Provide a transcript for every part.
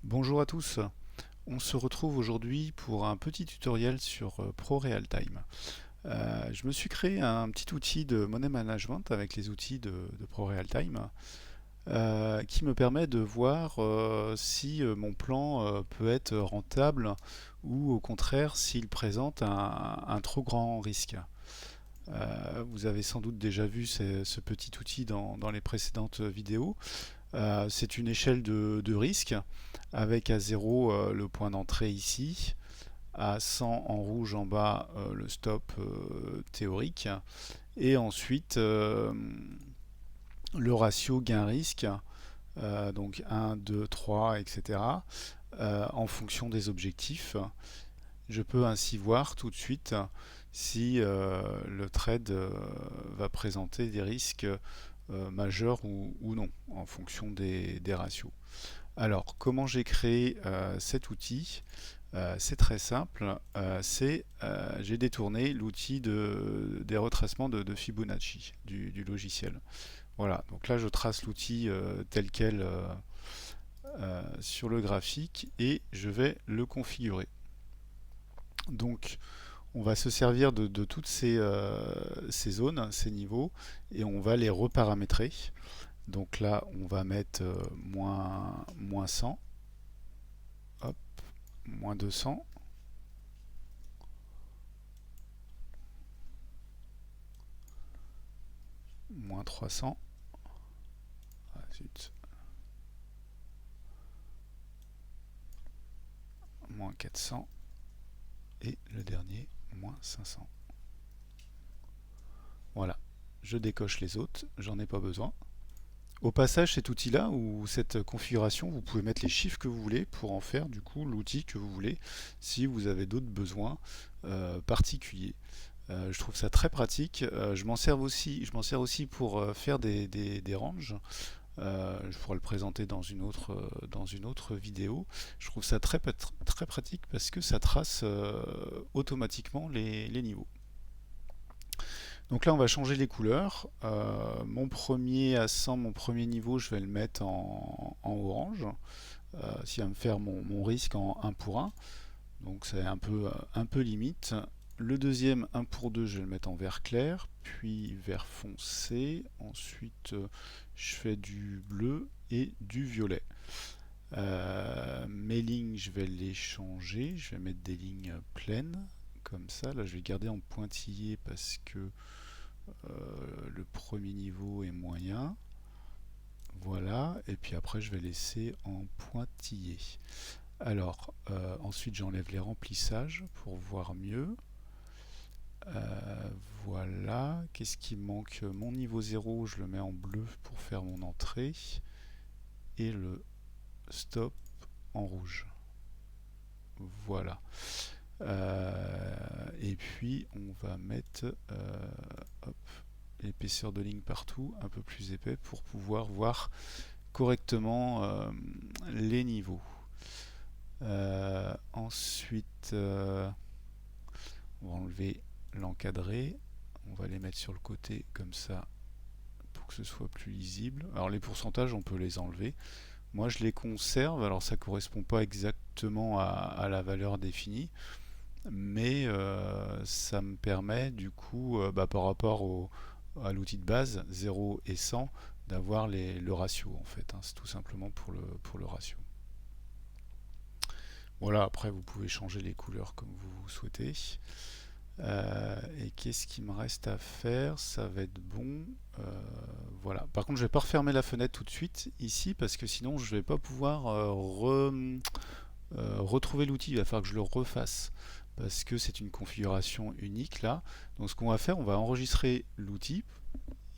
Bonjour à tous, on se retrouve aujourd'hui pour un petit tutoriel sur ProRealTime. Je me suis créé un petit outil de money management avec les outils de ProRealTime qui me permet de voir si mon plan peut être rentable ou au contraire s'il présente un trop grand risque. Vous avez sans doute déjà vu ce petit outil dans les précédentes vidéos. C'est une échelle de risque avec à 0 le point d'entrée ici, à 100 en rouge en bas le stop théorique, et ensuite le ratio gain-risque, donc 1, 2, 3, etc., en fonction des objectifs. Je peux ainsi voir tout de suite si le trade va présenter des risques majeurs ou non, en fonction des ratios. Alors, comment j'ai créé cet outil? C'est très simple. J'ai détourné l'outil des retracements de Fibonacci du logiciel. Voilà, donc là je trace l'outil tel quel sur le graphique et je vais le configurer. Donc on va se servir de toutes ces zones, ces niveaux, et on va les reparamétrer. Donc là, on va mettre moins 100, hop, moins 200, moins 300, ah, zut, moins 400, et le dernier, moins 500. Voilà, je décoche les autres, j'en ai pas besoin. Au passage, cet outil-là ou cette configuration, vous pouvez mettre les chiffres que vous voulez pour en faire du coup l'outil que vous voulez si vous avez d'autres besoins particuliers. Je trouve ça très pratique. Je m'en sers aussi pour faire des ranges. Je pourrais le présenter dans une autre vidéo. Je trouve ça très pratique parce que ça trace automatiquement les niveaux. Donc là, on va changer les couleurs. Mon premier à 100, mon premier niveau, je vais le mettre en orange. S'il va me faire mon risque en 1 pour 1. Donc c'est un peu limite. Le deuxième 1 pour 2, je vais le mettre en vert clair, puis vert foncé. Ensuite, je fais du bleu et du violet. Mes lignes, je vais les changer. Je vais mettre des lignes pleines, comme ça. Là, je vais garder en pointillé parce que le premier niveau est moyen. Voilà. Et puis après, je vais laisser en pointillé. Alors, ensuite, j'enlève les remplissages pour voir mieux. Voilà. Qu'est-ce qui manque? Mon niveau 0, je le mets en bleu pour faire mon entrée. Et le stop en rouge. Voilà. Et puis on va mettre l'épaisseur de ligne partout, un peu plus épais pour pouvoir voir correctement les niveaux. Ensuite, on va enlever l'encadré. On va les mettre sur le côté comme ça pour que ce soit plus lisible. Alors les pourcentages, on peut les enlever. Moi, je les conserve. Alors ça correspond pas exactement à la valeur définie, mais ça me permet du coup, par rapport à l'outil de base 0 et 100, d'avoir le ratio en fait. Hein. C'est tout simplement pour le ratio. Voilà, après vous pouvez changer les couleurs comme vous souhaitez. Et qu'est-ce qu'il me reste à faire? Ça va être bon. Voilà. Par contre, je vais pas refermer la fenêtre tout de suite ici parce que sinon je vais pas pouvoir retrouver l'outil. Il va falloir que je le refasse parce que c'est une configuration unique là. Donc ce qu'on va faire, on va enregistrer l'outil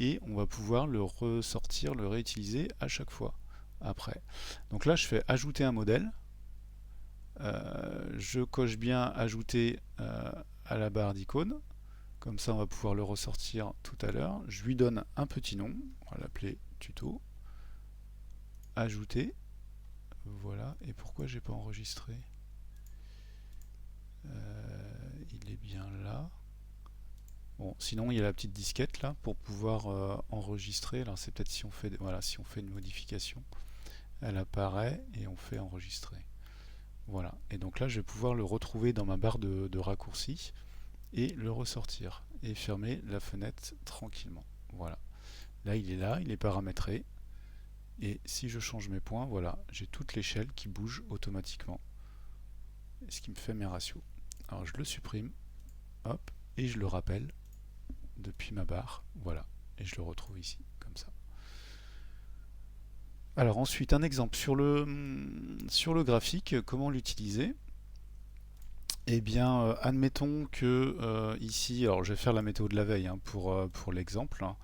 et on va pouvoir le ressortir, le réutiliser à chaque fois après. Donc là, je fais ajouter un modèle. Je coche bien ajouter à la barre d'icônes. Comme ça, on va pouvoir le ressortir tout à l'heure. Je lui donne un petit nom. On va l'appeler tuto. Ajouter. Voilà. Et pourquoi j'ai pas enregistré? Il est bien là. Bon, sinon il y a la petite disquette là pour pouvoir enregistrer. Alors c'est peut-être si on fait, voilà, si on fait une modification. elle apparaît et on fait enregistrer. Voilà, et donc là je vais pouvoir le retrouver dans ma barre de raccourcis et le ressortir et fermer la fenêtre tranquillement. Voilà, là, il est paramétré et si je change mes points, voilà, j'ai toute l'échelle qui bouge automatiquement, ce qui me fait mes ratios. Alors je le supprime, hop, et je le rappelle depuis ma barre, voilà, et je le retrouve ici, comme ça. Alors ensuite, un exemple sur le graphique, comment l'utiliser. Eh bien, admettons que ici, alors je vais faire la météo de la veille hein, pour l'exemple, hein,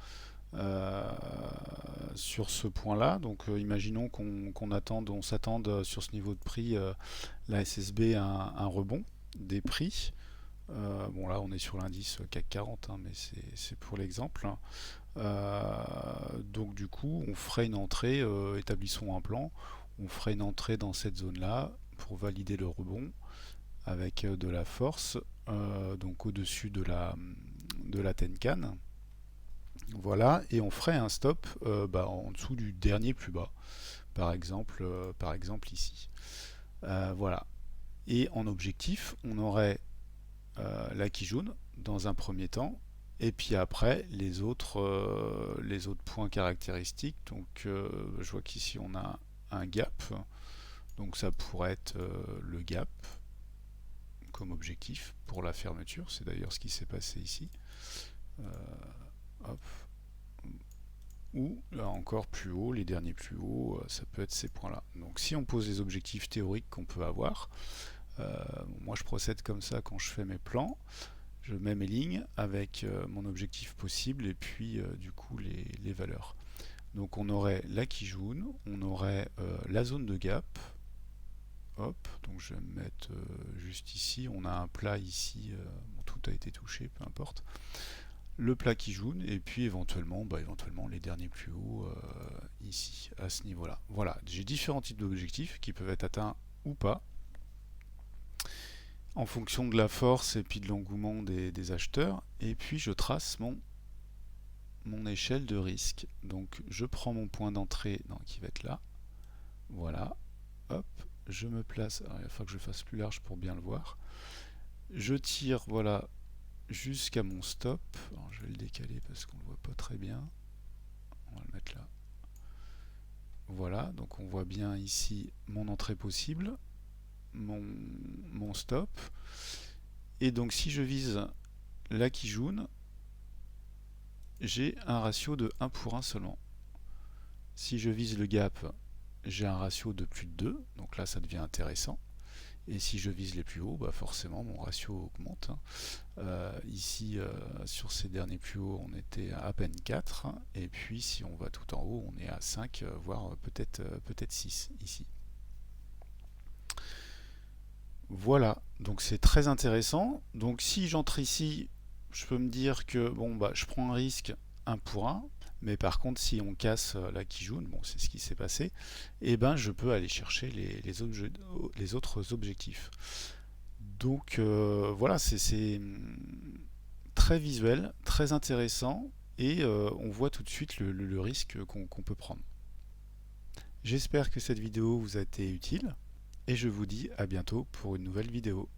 sur ce point-là. Donc, imaginons on s'attende sur ce niveau de prix, la SSB à un rebond des prix. Bon, là, on est sur l'indice CAC 40, hein, mais c'est pour l'exemple. Hein. Donc, du coup, on ferait une entrée, établissons un plan, on ferait une entrée dans cette zone-là pour valider le rebond avec de la force, donc au-dessus de la Tenkan. Voilà, et on ferait un stop en dessous du dernier plus bas, par exemple ici. Voilà. Et en objectif, on aurait la Kijun dans un premier temps, et puis après les autres points caractéristiques. Donc je vois qu'ici on a un gap, donc ça pourrait être le gap comme objectif pour la fermeture. C'est d'ailleurs ce qui s'est passé ici. Hop. Ou là encore plus haut, les derniers plus hauts, ça peut être ces points-là. Donc si on pose les objectifs théoriques qu'on peut avoir, moi je procède comme ça quand je fais mes plans. Je mets mes lignes avec mon objectif possible et puis du coup les valeurs. Donc on aurait la Kijun, on aurait la zone de gap. Hop, donc je vais me mettre juste ici. On a un plat ici, bon, tout a été touché, peu importe. Le plat Kijun et puis éventuellement les derniers plus hauts ici, à ce niveau-là. Voilà, j'ai différents types d'objectifs qui peuvent être atteints ou pas en fonction de la force et puis de l'engouement des acheteurs. Et puis je trace mon échelle de risque. Donc je prends mon point d'entrée qui va être là. Voilà. Hop. Je me place. Alors, il va falloir que je fasse plus large pour bien le voir. Je tire, voilà, jusqu'à mon stop. Alors, je vais le décaler parce qu'on ne le voit pas très bien. On va le mettre là. Voilà, donc on voit bien ici mon entrée possible, mon stop. Et donc si je vise la Kijun, j'ai un ratio de 1 pour 1 seulement. Si je vise le gap, j'ai un ratio de plus de 2, donc là ça devient intéressant. Et si je vise les plus hauts, forcément mon ratio augmente. Ici, sur ces derniers plus hauts, on était à peine 4. Et puis si on va tout en haut, on est à 5, voire peut-être 6 ici. Voilà, donc c'est très intéressant. Donc si j'entre ici, je peux me dire que bon je prends un risque 1 pour 1. Mais par contre, si on casse la Kijun, bon, c'est ce qui s'est passé, et je peux aller chercher les autres objectifs. Donc voilà, c'est très visuel, très intéressant, et on voit tout de suite le risque qu'on peut prendre. J'espère que cette vidéo vous a été utile, et je vous dis à bientôt pour une nouvelle vidéo.